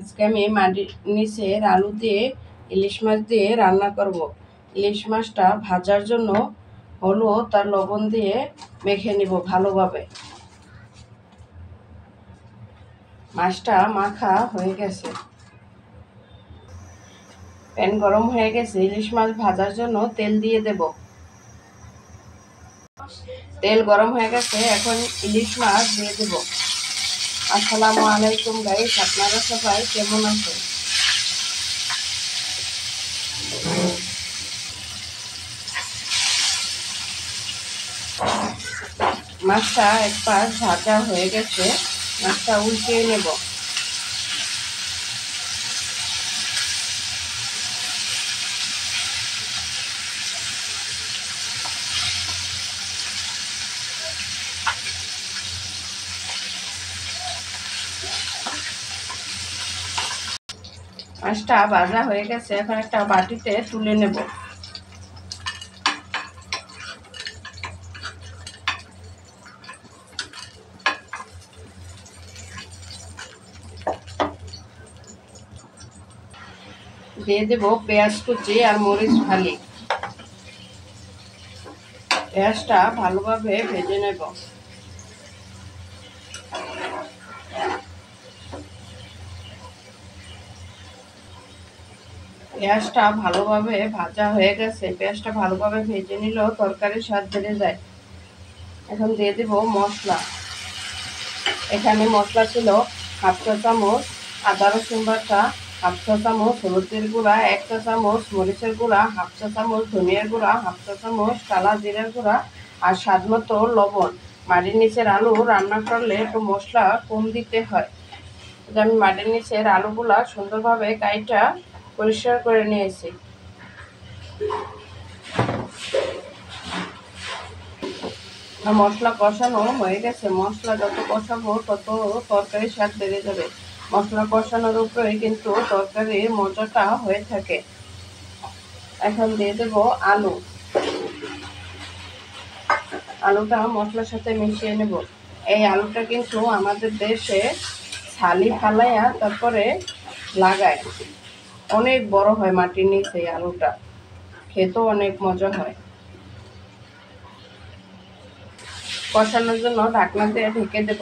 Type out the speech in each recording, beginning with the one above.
আজকে আমি মাটির নিচের আলু দিয়ে ইলিশ মাছ দিয়ে রান্না করব। ইলিশ মাছটা ভাজার জন্য হলুদ আর লবণ দিয়ে মেখে নিব ভালোভাবে। মাছটা মাখা হয়ে গেছে, প্যান গরম হয়ে গেছে। ইলিশ মাছ ভাজার জন্য তেল দিয়ে দেব। তেল গরম হয়ে গেছে, এখন ইলিশ মাছ দিয়ে দেব। আসসালামু আলাইকুম গাইস, আপনারা সবাই কেমন আছেন? মাছটা এক পাশ ভাজা হয়ে গেছে, মাছটা উল্টিয়ে নেব। মাছটা ভাজা হয়ে গেছে, এখন একটা বাটিতে তুলে নেব। দিয়ে দেব পেঁয়াজ কুচি আর মরিচ ফালি। পেঁয়াজটা ভালোভাবে ভেজে নেব। পেঁয়াজটা ভালোভাবে ভাজা হয়ে গেছে, পেঁয়াজটা ভালোভাবে ভেজে নিলেও তরকারির স্বাদ বেড়ে যায়। এখন দিয়ে দেব মশলা। এখানে মশলা ছিল হাফ চা চামচ আদা রসুন বাটা, হাফ চা চামচ হলুদের গুঁড়া, 1 চা চামচ মরিচের গুঁড়া, হাফ চা চামচ ধনিয়ার গুঁড়া, হাফ চা চামচ কালা জিরার গুঁড়া আর স্বাদ মতো লবণ। মাটির নিচের আলু রান্না করলে একটু মশলা কম দিতে হয়। আমি মাটির নিচের আলুগুলা সুন্দরভাবে কাইটা পরিষ্কার করে নিয়েছি। মশলা কষানো হয়ে গেছে, মশলা যত কষাবো তত তরকারির স্বাদ বেড়ে যাবে। মশলা কষানোর উপরে কিন্তু তরকারির মজাটা হয়ে থাকে। এখন দিয়ে দেব আলু। আলুটা মশলার সাথে মিশিয়ে নেব। এই আলুটা কিন্তু আমাদের দেশে ছালি ফালাইয়া তারপরে লাগায়, অনেক বড় হয় মাটির নিচে আলুটা, খেতেও অনেক মজা হয়। কষানোর জন্য ঢাকনা দিয়ে ঢেকে দেব।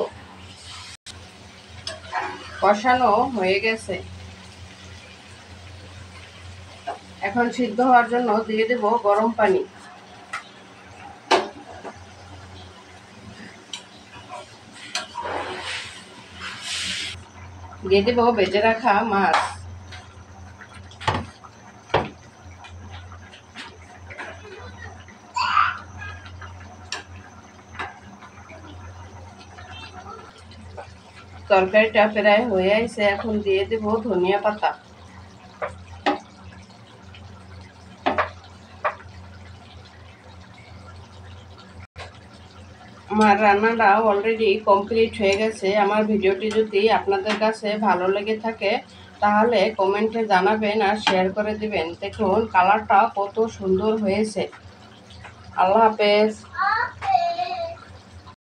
কষানো হয়ে গেছে, এখন সিদ্ধ হওয়ার জন্য দিয়ে দেব গরম পানি। দিয়ে দেব ভেজে রাখা মাছ। তরকারিটা প্রায় হয়ে আসছে, এখন দিয়ে দেব ধনিয়া পাতা। আমার রান্নাটা অলরেডি কমপ্লিট হয়ে গেছে। আমার ভিডিওটি যদি আপনাদের কাছে ভালো লেগে থাকে তাহলে কমেন্টে জানাবেন আর শেয়ার করে দিবেন। দেখুন কালারটা কত সুন্দর হয়েছে। আল্লাহ হাফেজ।